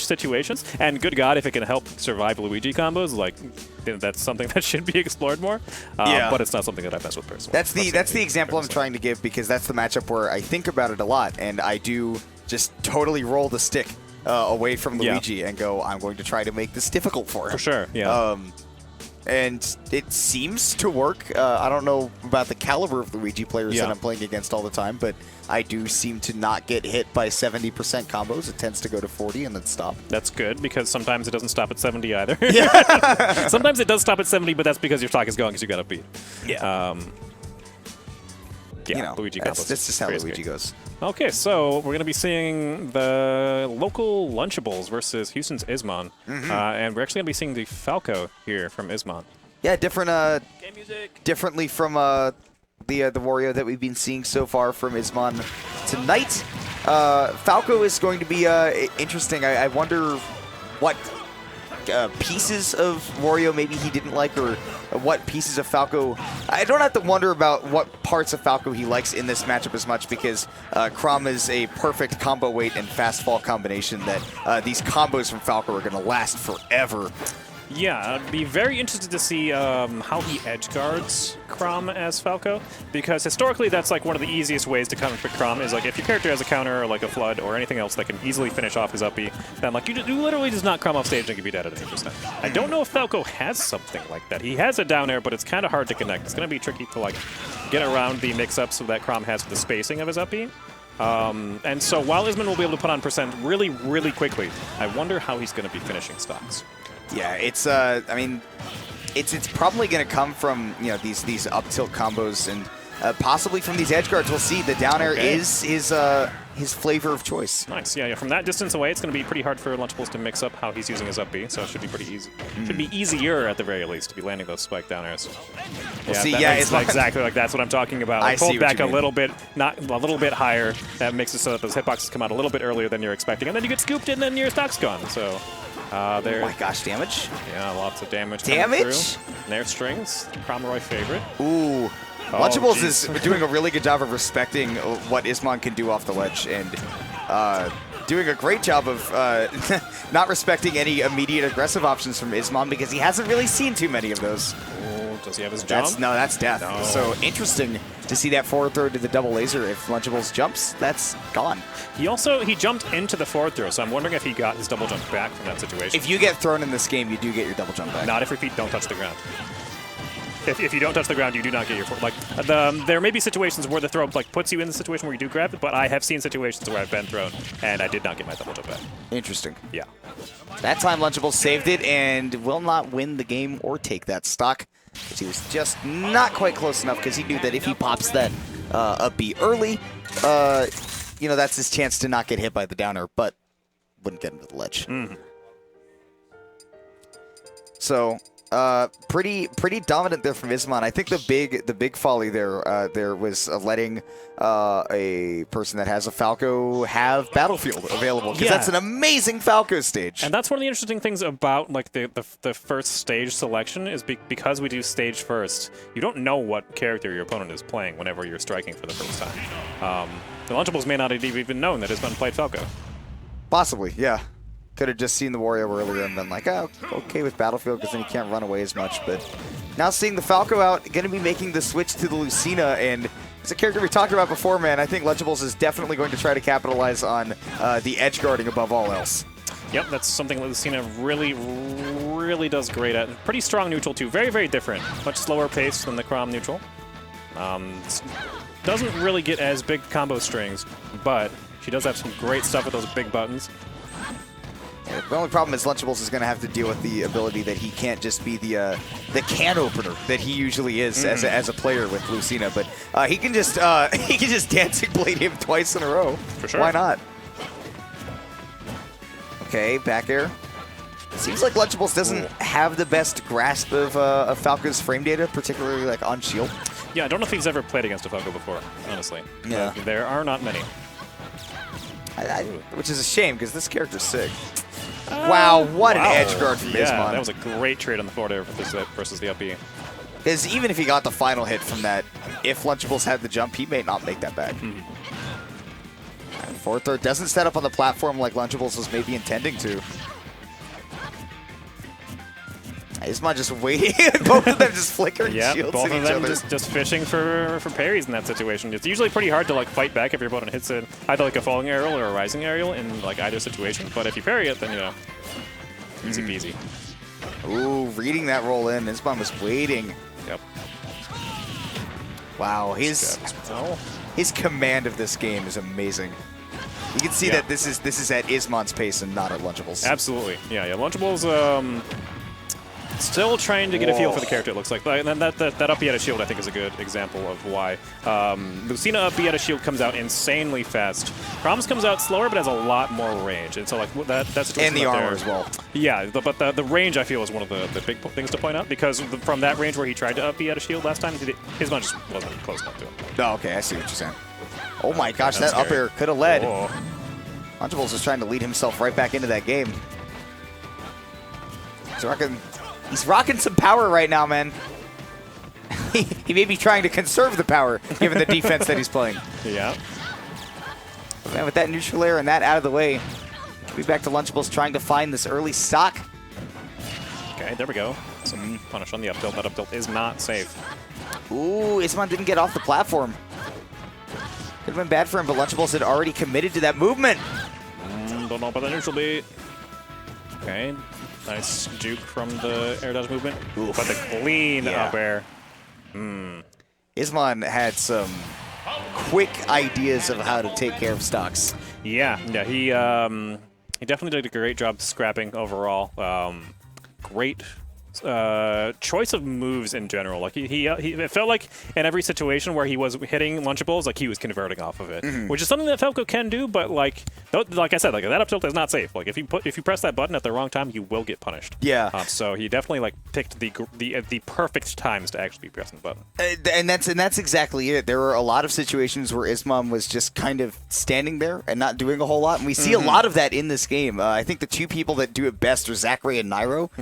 situations, and good God, if it can help survive Luigi combos, like that's something that should be explored more. But it's not something that I mess with personally. That's the example I'm trying to give, because that's the matchup where I think about it a lot, and I do just totally roll the stick away from Luigi and go, I'm going to try to make this difficult for him. For sure, yeah. And it seems to work. I don't know about the caliber of Luigi players that I'm playing against all the time, but I do seem to not get hit by 70% combos. It tends to go to 40 and then stop. That's good, because sometimes it doesn't stop at 70 either. Yeah. Sometimes it does stop at 70, but that's because your stock is going because you got a beat. Yeah. Yeah, you know, Luigi combos. that's just how Luigi goes. Okay, so we're going to be seeing the local Lunchables versus Houston's Ismon. And we're actually going to be seeing the Falco here from Ismon. Yeah, different. Game music. Differently from the Wario that we've been seeing so far from Ismon tonight. Falco is going to be interesting. I wonder what pieces of Wario maybe he didn't like, or what pieces of Falco. I don't have to wonder about what parts of Falco he likes in this matchup as much, because Chrom is a perfect combo weight and fast fall combination that these combos from Falco are going to last forever. Yeah, I'd be very interested to see how he edge guards Chrom as Falco, because historically that's like one of the easiest ways to counter Chrom is like if your character has a counter or like a flood or anything else that can easily finish off his up B, then like you literally just knock Chrom off stage and can be dead at any percent. I don't know if Falco has something like that. He has a down air, but it's kind of hard to connect. It's going to be tricky to like get around the mix-ups that Chrom has with the spacing of his up B. And so while Ismon will be able to put on percent really, really quickly, I wonder how he's going to be finishing stocks. Yeah, it's I mean, it's probably going to come from these up tilt combos and possibly from these edge guards. We'll see. The down air is his flavor of choice. Nice. Yeah. From that distance away, it's going to be pretty hard for Lunchables to mix up how he's using his up B. So it should be pretty easy. Should be easier at the very least to be landing those spike down airs. We'll see. It's exactly like that's what I'm talking about. Like, pull back a little bit, not a little bit higher. That makes it so that those hitboxes come out a little bit earlier than you're expecting, and then you get scooped and then your stock's gone. So. Oh my gosh, damage? Yeah, lots of damage. Damage? Nair strings, Cromroy favorite. Ooh. Lunchables is doing a really good job of respecting what Ismon can do off the ledge, and doing a great job of not respecting any immediate aggressive options from Ismon, because he hasn't really seen too many of those. Oh, does he have his jump? No, that's death. No. So interesting to see that forward throw to the double laser. If Lunchables jumps, that's gone. He jumped into the forward throw, so I'm wondering if he got his double jump back from that situation. If you get thrown in this game, you do get your double jump back. Not if your feet don't touch the ground. If you don't touch the ground, you do not get your forward. There may be situations where the throw puts you in the situation where you do grab it, but I have seen situations where I've been thrown and I did not get my double jump back. Interesting. Yeah. That time Lunchables saved it and will not win the game or take that stock, because he was just not quite close enough, because he knew that if he pops that up B early, that's his chance to not get hit by the downer, but wouldn't get him to the ledge. So pretty dominant there from Ismon. I think the big folly there was letting a person that has a Falco have Battlefield available, because that's an amazing Falco stage. And that's one of the interesting things about the first stage selection is because we do stage first, you don't know what character your opponent is playing whenever you're striking for the first time. The Lunchables may not have even known that Ismon played Falco. Possibly, yeah. Could have just seen the Wario earlier and been like, oh, okay with Battlefield, because then you can't run away as much. But now seeing the Falco out, going to be making the switch to the Lucina, and it's a character we talked about before, man. I think Lunchables is definitely going to try to capitalize on the edge guarding above all else. Yep, that's something that Lucina really, really does great at. Pretty strong neutral, too. Very, very different. Much slower pace than the Chrom neutral. Doesn't really get as big combo strings, but she does have some great stuff with those big buttons. The only problem is Lunchables is going to have to deal with the ability that he can't just be the can opener that he usually is as a player with Lucina, but he can just dancing blade him twice in a row. For sure. Why not? Okay, back air. Seems like Lunchables doesn't have the best grasp of Falco's frame data, particularly like on shield. Yeah, I don't know if he's ever played against a Falco before, honestly. Yeah, there are not many. Which is a shame, because this character's sick. Wow, what an edge guard from Ismon. That was a great trade on the forward air versus the up B. Because even if he got the final hit from that, if Lunchables had the jump, he may not make that back. Forward throw doesn't set up on the platform like Lunchables was maybe intending to. Ismon just waiting. Both of them just flickering shields both at of each them other. just fishing for parries in that situation. It's usually pretty hard to like fight back if your opponent hits it either like a falling aerial or a rising aerial in like either situation. But if you parry it, then you know, easy peasy. Ooh, reading that roll in. Ismon was waiting. Yep. Wow, his command of this game is amazing. You can see that this is at Ismon's pace and not at Lunchables. Absolutely. Yeah. Lunchables. Still trying to get a feel for the character, it looks like. And then that up B at a shield, I think, is a good example of why. Lucina up B at a shield comes out insanely fast. Chrom's comes out slower, but has a lot more range. And so, like, that situation and the armor as well. Yeah, but the range, I feel, is one of the big things to point out, because from that range where he tried to up B at a shield last time, his one just wasn't close enough to him. Oh, okay, I see what you're saying. Oh my gosh, that up air could have led. Oh. Lunchables was trying to lead himself right back into that game. He's rocking some power right now, man. He may be trying to conserve the power, given the defense that he's playing. Yeah. Man, with that neutral air and that out of the way, we'll be back to Lunchables trying to find this early stock. Okay, there we go. Some punish on the up tilt. That up tilt is not safe. Ooh, Ismon didn't get off the platform. Could have been bad for him, but Lunchables had already committed to that movement. Don't know about the neutral beat. Okay. Nice juke from the air dodge movement. Oof. But the clean up air. Ismon had some quick ideas of how to take care of stocks. Yeah, he definitely did a great job scrapping overall. Great choice of moves in general. Like it felt like in every situation where he was hitting Lunchables, like he was converting off of it, which is something that Falco can do. But like I said, like that up tilt is not safe. Like if you press that button at the wrong time, you will get punished. Yeah. So he definitely like picked the perfect times to actually be pressing the button. And that's exactly it. There were a lot of situations where Ismon was just kind of standing there and not doing a whole lot, and we see a lot of that in this game. I think the two people that do it best are Zachary and Nairo.